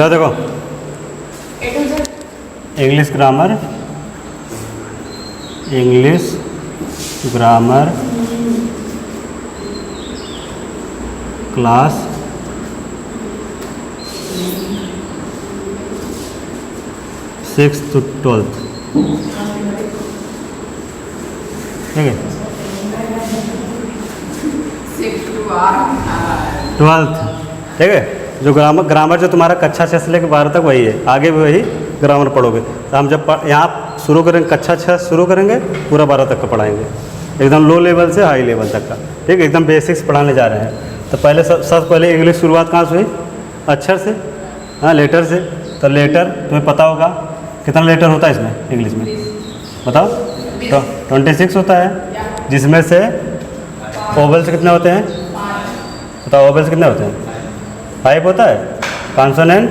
चलो देखो, English grammar, English grammar class 6th to 12th, ठीक है। 12th, ठीक है। जो ग्रामर जो तुम्हारा कक्षा 6 से लेकर 12 तक वही है, आगे भी वही ग्रामर पढ़ोगे। तो हम जब यहाँ शुरू करेंगे, कक्षा 6 शुरू करेंगे, पूरा 12 तक का पढ़ाएंगे, एकदम लो लेवल से हाई लेवल तक का, ठीक है। एकदम बेसिक्स पढ़ाने जा रहे हैं। तो पहले सबसे पहले इंग्लिश शुरुआत कहाँ से हुई? अक्षर से, हाँ, लेटर से। तो लेटर तुम्हें पता होगा कितना लेटर होता है इसमें इंग्लिश में, बताओ? तो 26 होता है, जिसमें से ओवल्स कितने होते हैं? बताओ, ओवल्स कितने होते हैं? 5 होता है। कॉन्सोनेंट,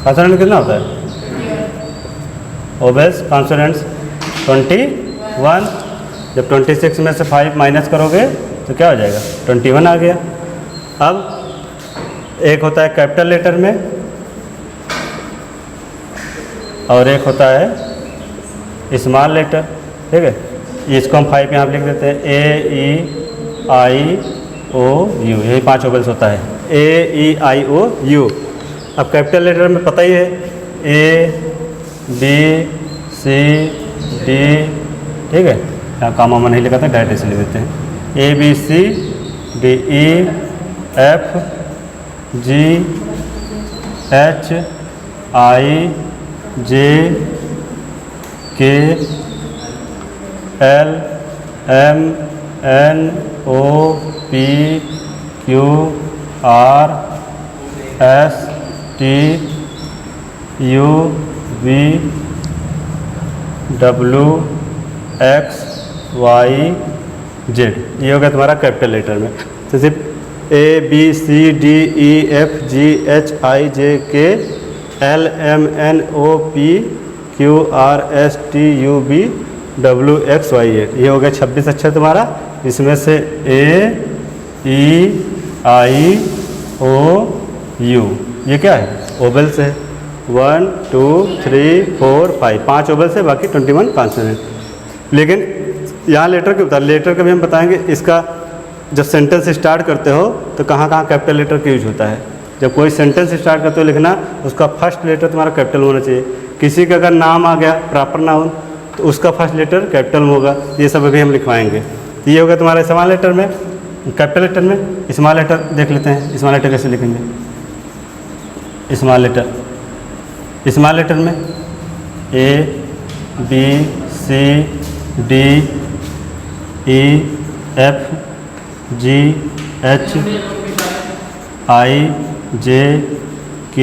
कॉन्सोनेंट कितना होता है? Vowels consonants 21। जब 26 में से 5 माइनस करोगे तो क्या हो जाएगा? 21 आ गया। अब एक होता है कैपिटल लेटर में और एक होता है स्मॉल लेटर, ठीक है। इसको हम 5 यहाँ लिख देते हैं, A-E-I-O-U, यही 5 ओवल्स होता है, A-E-I-O-U। अब कैपिटल लेटर में पता ही है, A-B-C-D, ठीक है। यहाँ काम वामा नहीं लिखा था, डायरेक्ट से लिख देते हैं, A-B-C-D-E-F-G-H-I-J-K-L-M-N-O-P-Q-R-S-T-U-V-W-X-Y-Z। ये हो गया तुम्हारा कैपिटल लेटर में। तो सिर्फ A-B-C-D-E-F-G-H-I-J-K-L-M-N-O-P-Q-R-S-T-U-V-W-X-Y-Z, ये हो गया 26 अक्षर तुम्हारा। इसमें से A-E-I-O-U, ये क्या है? ओवल्स है। 1 2 3 4 5 ओवल्स है, बाकी 21 कॉन्सोनेंट। लेकिन यहाँ लेटर क्यों बता? लेटर का भी हम बताएंगे। इसका जब सेंटेंस स्टार्ट करते हो तो कहाँ कहाँ कैपिटल लेटर का यूज होता है। जब कोई सेंटेंस स्टार्ट करते हो लिखना, उसका फर्स्ट लेटर तुम्हारा कैपिटल होना चाहिए। किसी का अगर नाम आ गया, प्रॉपर नाउन, तो उसका फर्स्ट लेटर कैपिटल में होगा। ये सब अभी हम लिखवाएंगे। तो ये होगा तुम्हारा स्मॉल लेटर में, कैपिटल लेटर में। स्मॉल लेटर देख लेते हैं, स्मॉल लेटर कैसे लिखेंगे। स्मॉल लेटर, स्मॉल लेटर में A-B-C-D-E-F-G-H-I-J-K,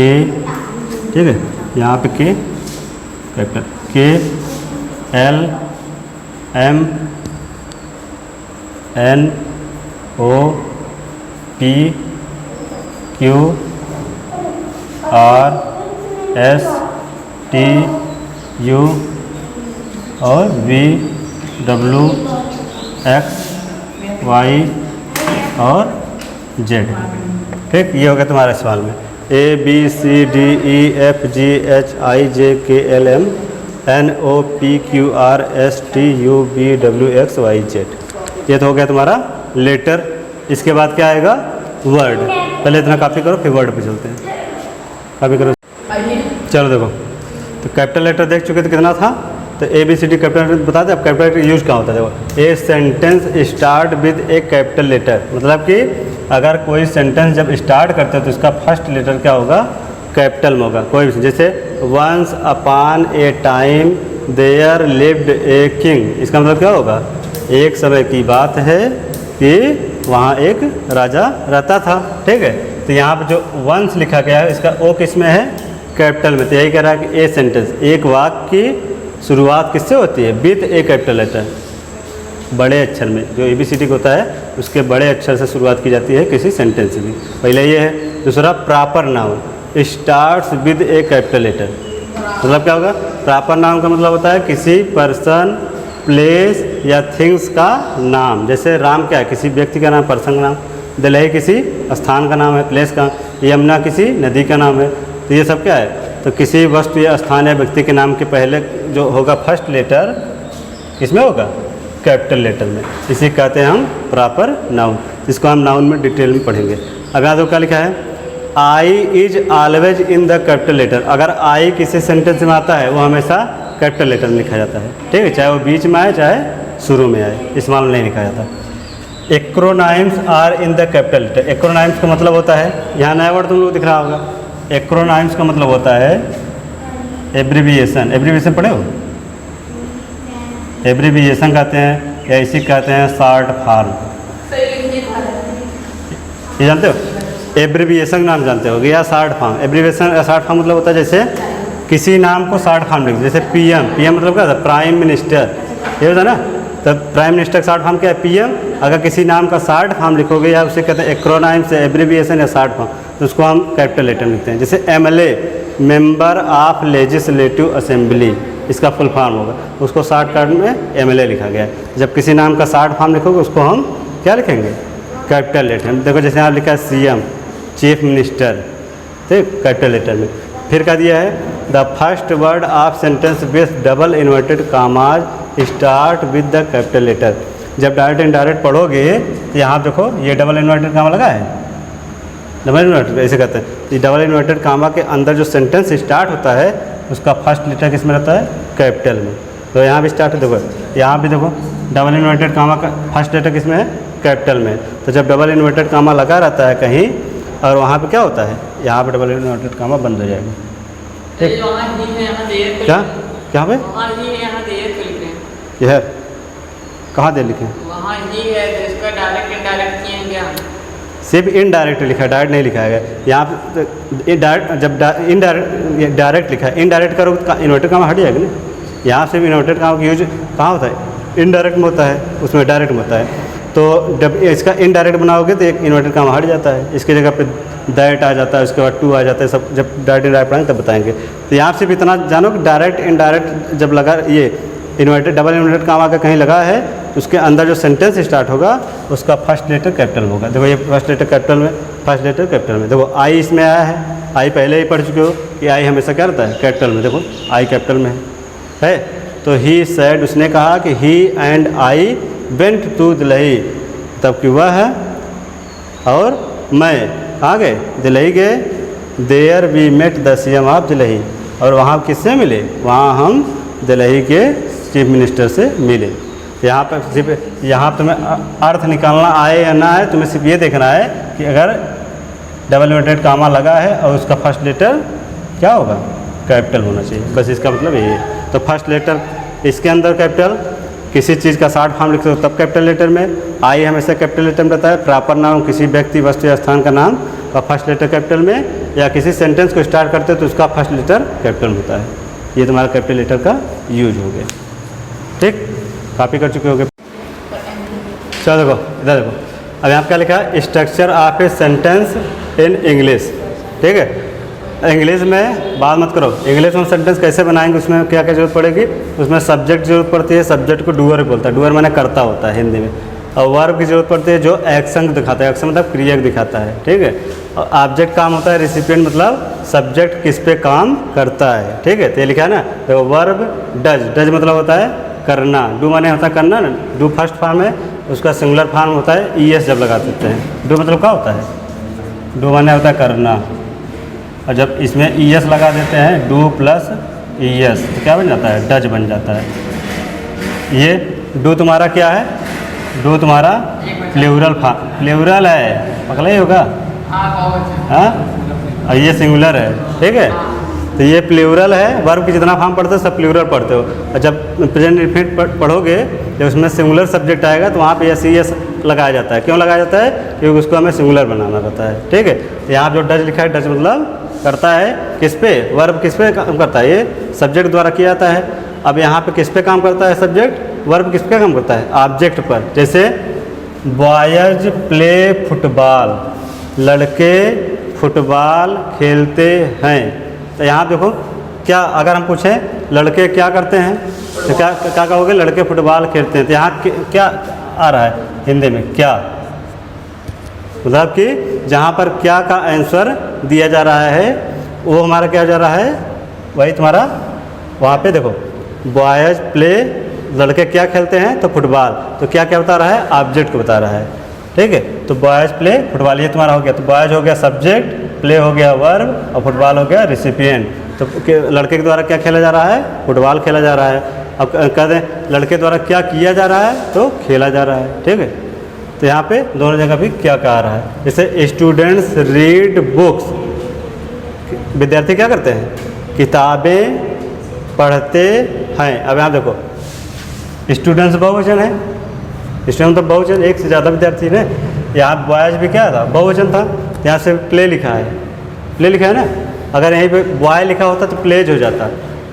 ठीक है। यहाँ पे के कैपिटल, K-L-M-N-O-P-Q-R-S-T-U और V-W-X-Y और Z, ठीक। ये हो गया तुम्हारा सवाल में A-B-C-D-E-F-G-H-I-J-K-L-M-N-O-P-Q-R-S-T-U-V-W-X-Y-Z। ये तो हो गया तुम्हारा लेटर। इसके बाद क्या आएगा? वर्ड। पहले इतना कॉपी करो, फिर वर्ड पे चलते हैं। कॉपी करो, चलो देखो। तो कैपिटल लेटर देख चुके थे कितना था। तो A-B-C-D कैपिटल लेटर बता दें। अब कैपिटल लेटर यूज कहाँ होता है? देखो, a sentence start with a capital letter, मतलब कि अगर कोई सेंटेंस जब स्टार्ट करते हो तो इसका फर्स्ट लेटर क्या होगा? कैपिटल में होगा। कोई भी, जैसे once upon a time there lived a king, इसका मतलब क्या होगा? एक समय की बात है कि वहाँ एक राजा रहता था, ठीक है। तो यहाँ पर जो वंस लिखा गया है, इसका ओ किस में है? कैपिटल में। तो यही कह रहा है कि ए सेंटेंस, एक वाक्य की शुरुआत किससे होती है? विद ए कैपिटल लेटर, बड़े अक्षर में। जो ABCD होता है उसके बड़े अक्षर से शुरुआत की जाती है किसी सेंटेंस की। पहले ये है। दूसरा proper noun starts with a capital letter, मतलब क्या होगा? प्रॉपर नाउन का मतलब होता है किसी पर्सन, प्लेस या थिंग्स का नाम। जैसे राम क्या है? किसी व्यक्ति का नाम, पर्सन का नाम। दिलही किसी स्थान का नाम है, प्लेस का। यमुना किसी नदी का नाम है। तो ये सब क्या है, तो किसी वस्तु या स्थान या व्यक्ति के नाम के पहले जो होगा फर्स्ट लेटर किसमें होगा, कैपिटल लेटर में। इसे कहते हैं हम प्रॉपर नाउन, जिसको हम नाउन में डिटेल में पढ़ेंगे। अगला तो क्या लिखा है, I is always in the capital letter. अगर आई किसी सेंटेंस में आता है वो हमेशा कैपिटल लेटर में लिखा जाता है, ठीक है, चाहे वो बीच में आए चाहे शुरू में आए, इसमें नहीं लिखा जाता। Acronyms are in the capital letter. Acronyms का मतलब होता है, यहाँ नया वर्ड तुम लोग दिख रहा होगा, एक्रोनाइम्स का मतलब होता है एब्रीविएशन। एब्रीविएशन पढ़े हो, एब्रीविएशन कहते हैं या इसी कहते हैं शॉर्ट फॉर्म। ये जानते हो, एब्रीविएशन नाम जानते हो या शॉर्ट फॉर्म। एब्रीविएशन या शॉर्ट फॉर्म मतलब होता है जैसे किसी नाम को शॉर्ट फॉर्म लिखते, जैसे पीएम। पीएम मतलब क्या होता है, प्राइम मिनिस्टर, ये होता है ना। तब प्राइम मिनिस्टर का शॉर्ट फॉर्म क्या है, पीएम। अगर किसी नाम का शॉर्ट फॉर्म लिखोगे या उसे कहते हैं एक्रोनाइम्स से एब्रीविएशन या शॉर्ट फॉर्म, तो उसको हम कैपिटल लेटर लिखते हैं। जैसे MLA, member of legislative assembly, इसका फुल फॉर्म होगा, उसको शॉर्टकट में एमएलए लिखा गया है। जब किसी नाम का शॉर्ट फॉर्म लिखोगे उसको हम क्या लिखेंगे, कैपिटल लेटर। देखो जैसे यहाँ लिखा है सीएम, चीफ मिनिस्टर, ठीक, कैपिटल लेटर में। फिर क्या दिया है, the first word of sentence with double inverted commas start with the capital letter. जब डायरेक्ट इनडायरेक्ट पढ़ोगे तो यहाँ देखो ये डबल इन्वर्टेड कामा लगा है, डबल इन्वर्टेड ऐसे कहते हैं। ये डबल इन्वर्टेड कामा के अंदर जो सेंटेंस स्टार्ट होता है उसका फर्स्ट लेटर किस में रहता है, कैपिटल में। तो यहाँ भी स्टार्ट देखो, यहाँ भी देखो डबल इन्वर्टेड कामा का फर्स्ट लेटर किस में है, कैपिटल में। तो जब डबल इन्वर्टेड कामा लगा रहता है कहीं और वहाँ पे क्या होता है, यहाँ पे डबल इन्वर्टेड कामा बंद हो जाएगा, ठीक। क्या क्या पे यह कहाँ दे लिखे, सिर्फ इनडायरेक्ट लिखा है, डायरेक्ट नहीं लिखा है। यहाँ पे डायरेक्ट, जब इनडायरेक्ट डायरेक्ट लिखा है, इनडायरेक्ट करोगे तो इन्वर्टेड कामा हट जाएगा ना। यहाँ सिर्फ इन्वर्टेड कामा का यूज कहाँ होता है, इनडायरेक्ट में होता है, उसमें डायरेक्ट में होता है। तो जब इसका इनडायरेक्ट बनाओगे तो एक इन्वर्टेड कामा हट जाता है, इसकी जगह पे दैट आ जाता है, उसके बाद टू आ जाता है। सब जब डायरेक्ट इनडायरेक्ट पढ़ाएंगे तब बताएंगे। तो यहाँ सिर्फ इतना जानो कि डायरेक्ट इनडायरेक्ट जब लगा, ये इन्वर्टेड डबल इन्वर्टेड कामा का कहीं लगा है, उसके अंदर जो सेंटेंस स्टार्ट होगा उसका फर्स्ट लेटर कैपिटल में होगा। देखो ये फर्स्ट लेटर कैपिटल में, फर्स्ट लेटर कैपिटल में। देखो आई इसमें आया है, आई पहले ही पढ़ चुके हो कि आई हमेशा क्या रहता है, कैपिटल में। देखो आई कैपिटल में है। तो ही सैड, उसने कहा कि he and I went to Delhi, तब कि वह है और मैं कहाँ गए, दिल्ली गए। There we met the CM of Delhi, और वहाँ किससे मिले, वहाँ हम दिल्ली के चीफ मिनिस्टर से मिले। यहाँ पर सिर्फ यहाँ तुम्हें अर्थ निकालना आए या ना आए, तुम्हें सिर्फ ये देखना है कि अगर डबल इन्वर्टेड कामा लगा है और उसका फर्स्ट लेटर क्या होगा, कैपिटल होना चाहिए, बस इसका मतलब यही है। तो फर्स्ट लेटर इसके अंदर कैपिटल, किसी चीज़ का शॉर्ट फॉर्म लिखते हो तब कैपिटल लेटर में। आई हमेशा कैपिटल लेटर में रहता है। प्रॉपर नाउन किसी व्यक्ति, वस्तु या स्थान का नाम का फर्स्ट लेटर कैपिटल में, या किसी सेंटेंस को स्टार्ट करते हो तो उसका फर्स्ट लेटर कैपिटल में होता है। ये तुम्हारा कैपिटल लेटर का यूज हो गया, ठीक। कॉपी कर चुके होगे। चलो देखो इधर देखो, अब यहाँ क्या लिखा है, structure of a sentence in English, ठीक है। इंग्लिश में बात मत करो, इंग्लिश में सेंटेंस कैसे बनाएंगे, उसमें क्या क्या जरूरत पड़ेगी, उसमें सब्जेक्ट की जरूरत पड़ती है। सब्जेक्ट को डूअर बोलता है, डूअर माने करता होता है हिंदी में। और वर्ब की जरूरत पड़ती है जो एक्शन दिखाता है, एक्शन मतलब क्रिया दिखाता है, ठीक है। और ऑब्जेक्ट काम होता है रिसिपिएंट, मतलब सब्जेक्ट किस पे काम करता है, ठीक है। तो ये लिखा है ना, तो वर्ब डज, डज मतलब होता है करना, डू माने होता है करना ना, डू फर्स्ट फॉर्म है, उसका सिंगुलर फॉर्म होता है ईएस जब लगा देते हैं। डू मतलब क्या होता है, डू माने होता है करना, और जब इसमें ईएस लगा देते हैं डू प्लस ईएस तो क्या बन जाता है, डज बन जाता है। ये डू तुम्हारा क्या है, डू तुम्हारा प्लूरल फॉर्म, प्लूरल है, पकड़ा ही होगा, हाँ, और ये सिंगुलर है, ठीक है। तो ये प्लूरल है, वर्ब की जितना फॉर्म पढ़ते हो सब प्लूरल पढ़ते हो। और जब प्रेजेंट इंडेफिनिट पढ़ोगे, जब उसमें सिंगुलर सब्जेक्ट आएगा तो वहाँ पे एस ई एस लगाया जाता है। क्यों लगाया जाता है, क्योंकि उसको हमें सिंगुलर बनाना रहता है, ठीक है। यहाँ जो डज लिखा है, डज मतलब करता है किस पे, वर्ब किस पे काम करता है, ये सब्जेक्ट द्वारा किया जाता है। अब यहाँ पे किस पे काम करता है सब्जेक्ट, वर्ब किस पे काम करता है, ऑब्जेक्ट पर। जैसे बॉयज प्ले फुटबॉल, लड़के फुटबॉल खेलते हैं। तो यहाँ देखो क्या, अगर हम पूछें लड़के क्या करते हैं तो क्या क्या कहोगे, लड़के फुटबॉल खेलते हैं। तो यहाँ क्या आ रहा है हिंदी में, क्या, मतलब कि जहाँ पर क्या का आंसर दिया जा रहा है वो हमारा क्या जा रहा है, वही तुम्हारा वहाँ पे देखो बॉयज प्ले, लड़के क्या खेलते हैं तो फुटबॉल, तो क्या क्या बता रहा है, ऑब्जेक्ट को बता रहा है। ठीक है, तो बॉयज प्ले फुटबॉल ये तुम्हारा हो गया, तो बॉयज हो गया सब्जेक्ट, प्ले हो गया वर्ब और फुटबॉल हो गया रिसिपिएंट। तो लड़के के द्वारा क्या खेला जा रहा है, फुटबॉल खेला जा रहा है। अब कह दें लड़के द्वारा क्या किया जा रहा है तो खेला जा रहा है। ठीक है, तो यहाँ पे दोनों जगह भी क्या कहा रहा है, जैसे स्टूडेंट्स रीड बुक्स, विद्यार्थी क्या करते हैं, किताबें पढ़ते हैं। अब यहाँ देखो स्टूडेंट्स बहुवचन है, स्टूडेंट तो बहुवचन, एक से ज़्यादा विद्यार्थी ने, यहाँ बॉयज भी क्या था, बहुवचन था, यहाँ से प्ले लिखा है, प्ले लिखा है ना, अगर यहीं पे बॉय लिखा होता तो प्लेज हो जाता,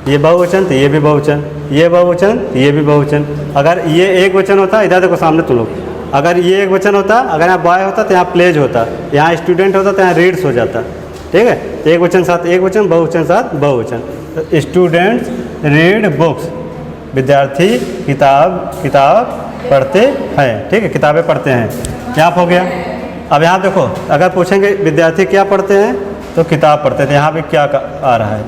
ये बहुवचन तो ये भी बहुवचन, ये बहुवचन तो ये भी बहुवचन। अगर ये एक वचन होता, इधर देखो सामने तुम लोग, अगर ये एक वचन होता, अगर यहाँ बॉय होता तो यहाँ प्लेज होता, यहाँ स्टूडेंट होता तो यहाँ रीड्स हो जाता। ठीक है, तो एक वचन साथ एक वचन, बहुवचन साथ बहुवचन। तो स्टूडेंट्स रीड बुक्स, विद्यार्थी किताब पढ़ते हैं। ठीक है, किताबें पढ़ते हैं, यहाँ हो गया। अब यहाँ देखो अगर पूछेंगे विद्यार्थी क्या पढ़ते हैं तो किताब पढ़ते हैं, तो यहाँ पे क्या आ रहा है,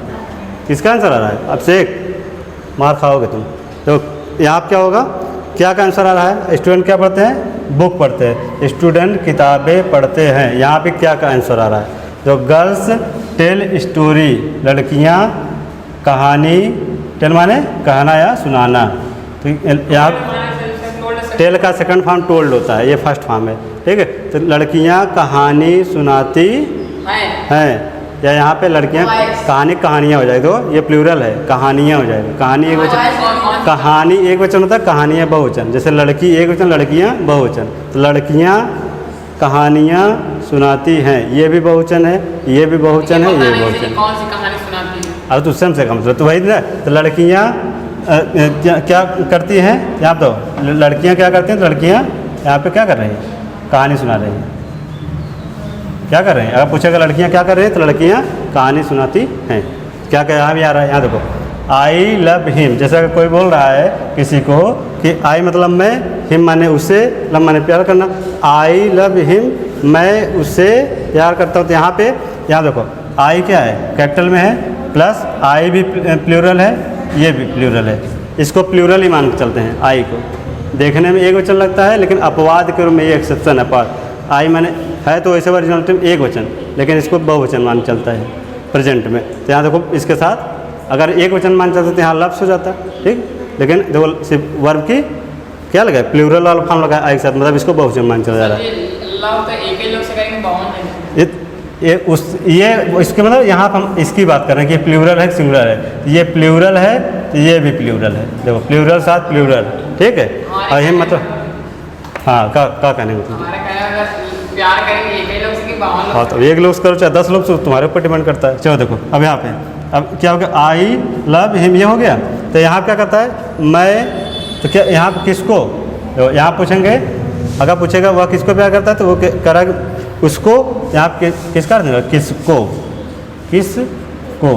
किसका आंसर आ रहा है, अब से एक मार खाओगे तुम। तो यहाँ क्या होगा, क्या का आंसर आ रहा है, स्टूडेंट क्या पढ़ते हैं, बुक पढ़ते हैं, स्टूडेंट किताबें पढ़ते हैं, यहाँ पे क्या का आंसर आ रहा है, तो गर्ल्स टेल स्टोरी, लड़कियाँ कहानी, टेल माने कहना या सुनाना, तो यहाँ टेल का सेकंड फॉर्म टोल्ड होता है, ये फर्स्ट फॉर्म है। ठीक है, तो लड़कियाँ कहानी सुनाती हैं, या यहाँ पे लड़कियाँ कहानियाँ हो जाएगी, तो ये प्लूरल है, कहानियाँ हो जाएगी, कहानी एक वचन, कहानी एक वचन होता है, कहानियाँ बहुवचन, जैसे लड़की एक वचन लड़कियाँ बहुवचन, तो लड़कियाँ कहानियाँ सुनाती हैं, ये भी बहुवचन है, ये भी बहुवचन है, ये भी बहुवचन। कौन सी कहानी सुनाती है, अब तो उससे कम तो वही ना, तो लड़कियाँ क्या करती हैं, यहाँ तो लड़कियाँ क्या करती हैं, तो लड़कियाँ यहाँ पे क्या कर रही हैं, कहानी सुना रही हैं, क्या कर रहे हैं, अगर पूछेगा लड़कियाँ क्या कर रही हैं तो लड़कियाँ कहानी सुनाती हैं। क्या क्या यहाँ भी आ रहा है, यहाँ देखो आई लव हिम, जैसे अगर कोई बोल रहा है किसी को कि आई मतलब मैं, हिम माने उसे, लव माने प्यार करना, आई लव हिम मैं उससे प्यार करता हूँ, तो यहाँ पे यहाँ देखो आई क्या है, कैपिटल में है, प्लस आई भी प्लूरल है, ये भी प्लूरल है, इसको प्लूरल ही मान के चलते हैं। आई को देखने में एक वचन लगता है, लेकिन अपवाद के रूप में ये एक्सेप्शन है, पर आई माने है तो वैसे ओरिजिनल में एक वचन, लेकिन इसको बहुवचन मान चलता है प्रेजेंट में। तो यहाँ देखो इसके साथ अगर एक वचन मान चलता तो यहाँ लफ्स हो जाता, ठीक, लेकिन देखो सिर्फ वर्ब की क्या लगा है, प्लूरल वाला फॉर्म लगा है आई के साथ, मतलब इसको बहुवचन मान चला जा रहा है। ये इसके मतलब यहाँ हम इसकी बात कर रहे हैं कि प्लूरल है सिंगुलर है, ये प्लूरल है तो ये भी प्लूरल है, देखो प्लूरल साथ प्लूरल, ठीक है। और ये मतलब हाँ क्या कहने मतलब प्यार करेंगे एक ही लोग से कि बावन लोग, हाँ तो एक लोग करो चाहे 10 लोग से तुम्हारे ऊपर डिपेंड करता है। चलो देखो अब यहाँ पे अब क्या हो गया, आई लव हिम ये हो गया, तो यहाँ क्या करता है मैं, तो क्या यहाँ किसको, यहाँ पूछेंगे अगर पूछेगा वह किसको प्यार करता है तो वो करेगा उसको, यहाँ किसका अर्थ निकला, किसको, किसको।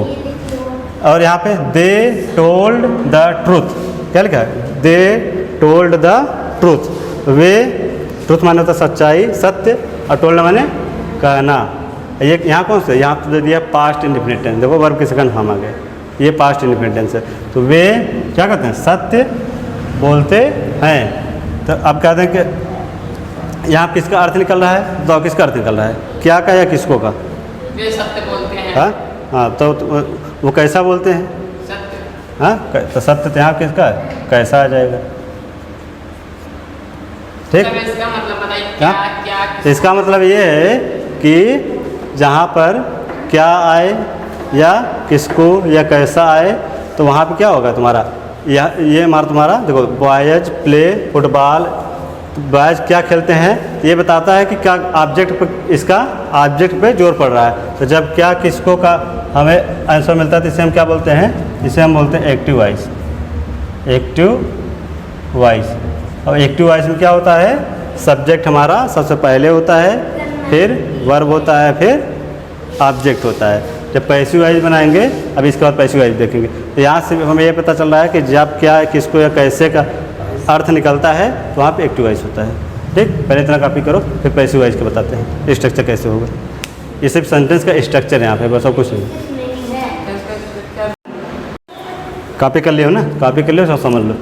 और यहाँ पे दे टोल्ड द ट्रूथ, क्या लिखा है, they told the truth, way truth माने होता सच्चाई सत्य, और टोल्ड माने कहना। ये यहाँ कौन से, यहाँ तो दे दिया पास्ट इंडिफिनिट टेंस, देखो वर्ब के सेकंड फॉर्म आ गए, ये पास्ट इंडिफिनिट टेंस है, तो वे क्या कहते हैं, सत्य बोलते हैं। तो अब कहते हैं कि यहाँ किसका अर्थ निकल रहा है, तो किसका अर्थ निकल रहा है, क्या का या किसको का, वे सत्य बोलते हैं। हाँ तो वो कैसा बोलते हैं, सत्य, हाँ तो सत्य तो यहाँ किसका है, कैसा आ जाएगा, ठीक। इसका मतलब बताइए क्या, क्या इसका मतलब ये है कि जहाँ पर क्या आए या किसको या कैसा आए तो वहाँ पे क्या होगा तुम्हारा, ये हमारा तुम्हारा देखो बॉयज प्ले फुटबॉल, बॉयज क्या खेलते हैं ये बताता है कि क्या ऑब्जेक्ट पे, इसका ऑब्जेक्ट पे जोर पड़ रहा है। तो जब क्या किसको का हमें आंसर मिलता है तो इसे हम क्या बोलते हैं, इसे हम बोलते हैं एक्टिव वॉइस, एक्टिव वॉइस। और एक्टिव वॉइस में क्या होता है, सब्जेक्ट हमारा सबसे पहले होता है, फिर वर्ब होता है, फिर ऑब्जेक्ट होता है। जब पैसिव वॉइस बनाएंगे, अब इसके बाद पैसिव वॉइस देखेंगे, तो यहाँ से हमें ये पता चल रहा है कि जब क्या किसको या कैसे का अर्थ निकलता है तो वहाँ पे एक्टिव वॉइस होता है, ठीक। ठीक, पहले इतना कॉपी करो फिर पैसिव वॉइस के बताते हैं स्ट्रक्चर कैसे होगा। ये सिर्फ सेंटेंस का स्ट्रक्चर है यहाँ पे, बस और कुछ नहीं। कॉपी कर लियो ना, कॉपी कर लियो, सब समझ लो।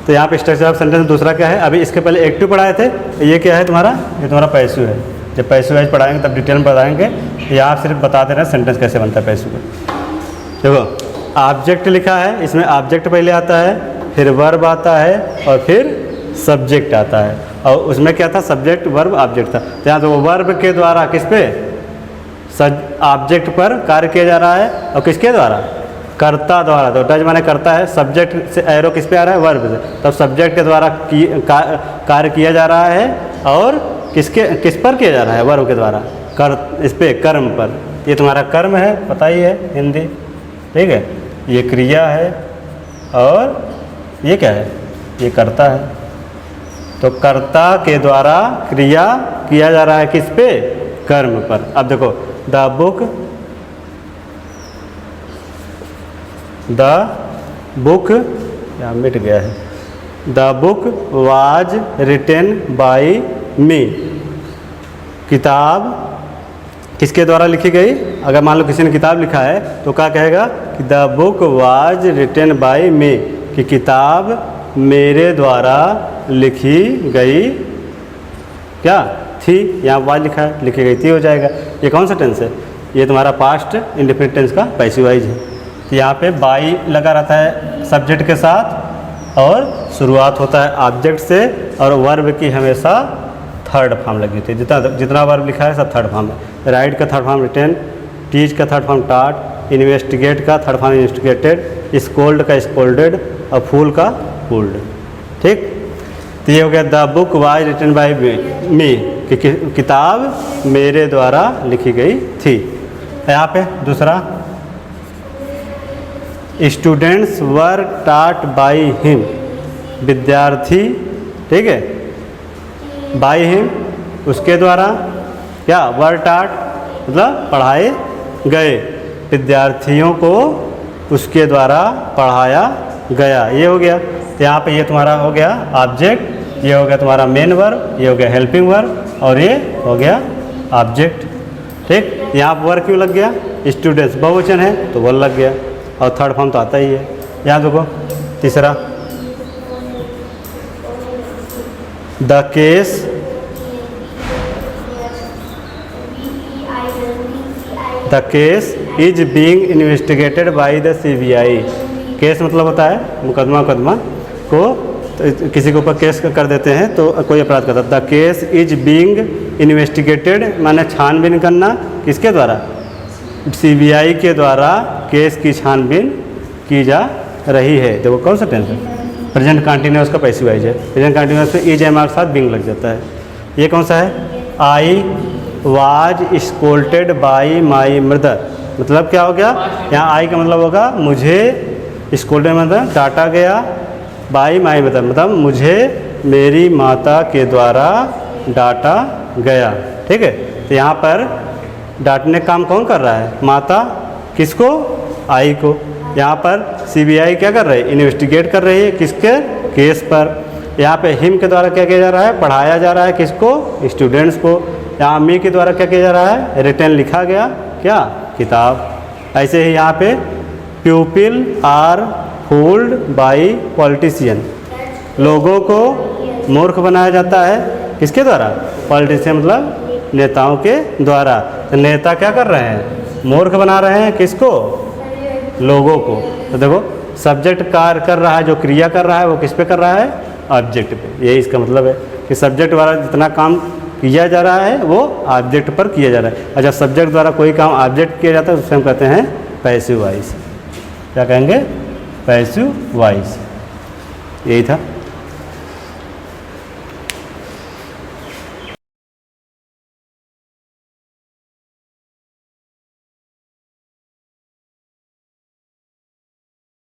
तो यहाँ पे स्ट्रक्चर ऑफ सेंटेंस दूसरा क्या है, अभी इसके पहले एक्टिव पढ़ाए थे, ये क्या है तुम्हारा, ये तुम्हारा पैसिव है। जब पैसिव वाइज पढ़ाएंगे तब डिटेल में पढ़ाएंगे, यहाँ सिर्फ बता दे रहे हैं सेंटेंस कैसे बनता है पैसिव का। देखो ऑब्जेक्ट लिखा है, इसमें ऑब्जेक्ट पहले आता है, फिर वर्ब आता है और फिर सब्जेक्ट आता है। और उसमें क्या था, सब्जेक्ट वर्ब ऑब्जेक्ट था। तो यहाँ तो वर्ब के द्वारा किस पे, ऑब्जेक्ट पर कार्य किया जा रहा है, और किसके द्वारा, कर्ता द्वारा। तो डज माने करता है, सब्जेक्ट से एरो किस पे आ रहा है, वर्ब से, तब सब्जेक्ट के द्वारा कार्य किया जा रहा है। और किस पर किया जा रहा है, वर्ब के द्वारा, इस पे कर्म पर। ये तुम्हारा कर्म है, पता ही है हिंदी, ठीक है। ये क्रिया है और ये क्या है, ये कर्ता है। तो कर्ता के द्वारा क्रिया किया जा रहा है किस पे, कर्म पर। अब देखो द बुक या मिट गया है, the book was written by me. किताब किसके द्वारा लिखी गई, अगर मान लो किसी ने किताब लिखा है तो क्या कहेगा कि the book was written by me, कि किताब मेरे द्वारा लिखी गई क्या थी। यहाँ वाज लिखा है, लिखी गई थी हो जाएगा। ये कौन सा टेंस है, ये तुम्हारा पास्ट इंडेफिनिट टेंस का पैसिव वाइज है। तो यहाँ पे बाई लगा रहता है सब्जेक्ट के साथ, और शुरुआत होता है ऑब्जेक्ट से, और वर्ब की हमेशा थर्ड फॉर्म लगी होती है। जितना वर्ब लिखा है सब थर्ड फॉर्म है। राइट का थर्ड फॉर्म रिटन, टीच का थर्ड फॉर्म टाट, इन्वेस्टिगेट का थर्ड फॉर्म इन्वेस्टिगेटेड, स्कोल्ड का स्कोल्डेड, और फूल का फूल्ड। ठीक, तो ये हो गया the book was written by me, कि किताब मेरे द्वारा लिखी गई थी। यहाँ पे दूसरा, स्टूडेंट्स वर टाट बाई हिम, विद्यार्थी, ठीक है, बाई हिम उसके द्वारा, क्या वर टाट मतलब पढ़ाए गए, विद्यार्थियों को उसके द्वारा पढ़ाया गया। ये हो गया। तो यहाँ पे ये तुम्हारा हो गया ऑब्जेक्ट, ये हो गया तुम्हारा मेन वर्ब, ये हो गया हेल्पिंग वर्ब, और ये हो गया ऑब्जेक्ट। ठीक, यहाँ पर वर्ब क्यों लग गया, स्टूडेंट्स बहुवचन है तो वर्ब लग गया, और थर्ड फॉर्म तो आता ही है। यहाँ देखो तीसरा, the case is being investigated by the CBI। Case मतलब होता है मुकदमा को, तो किसी के ऊपर केस कर देते हैं तो कोई अपराध करता है। The case is being investigated माने छानबीन करना, किसके द्वारा, CBI के द्वारा केस की छानबीन की जा रही है। देखो कौन सा टेंस है, प्रेजेंट कंटिन्यूअस का पैसिव वाइज है। प्रेजेंट कंटिन्यूअस में इज एम के साथ बीइंग लग जाता है। ये कौन सा है, I was scolded by my mother, मतलब क्या हो गया, यहाँ आई का मतलब होगा मुझे, स्कोल्टेड मतलब डांटा गया, बाई माई मदर मतलब मुझे मेरी माता के द्वारा डांटा गया। ठीक है, तो यहाँ पर डांटने का काम कौन कर रहा है, माता, किसको, आई को। यहाँ पर CBI क्या कर रही है, इन्वेस्टिगेट कर रही है, किसके, केस पर। यहाँ पे हिम के द्वारा क्या किया जा रहा है, पढ़ाया जा रहा है, किसको, स्टूडेंट्स को। यहाँ मी के द्वारा क्या किया जा रहा है, रिटन लिखा गया, क्या, किताब। ऐसे ही यहाँ पे pupil are fooled by politician, लोगों को मूर्ख बनाया जाता है, किसके द्वारा, पॉलिटिशियन मतलब नेताओं के द्वारा। तो नेता क्या कर रहे हैं, मूर्ख बना रहे हैं, किसको, लोगों को। तो देखो सब्जेक्ट कार्य कर रहा है, जो क्रिया कर रहा है वो किस पे कर रहा है, ऑब्जेक्ट पे। यही इसका मतलब है कि सब्जेक्ट द्वारा जितना काम किया जा रहा है वो ऑब्जेक्ट पर किया जा रहा है। और जब सब्जेक्ट द्वारा कोई काम ऑब्जेक्ट किया जाता है उससे हम कहते हैं पैसिव वॉइस। क्या कहेंगे, पैसिव वॉइस। यही था।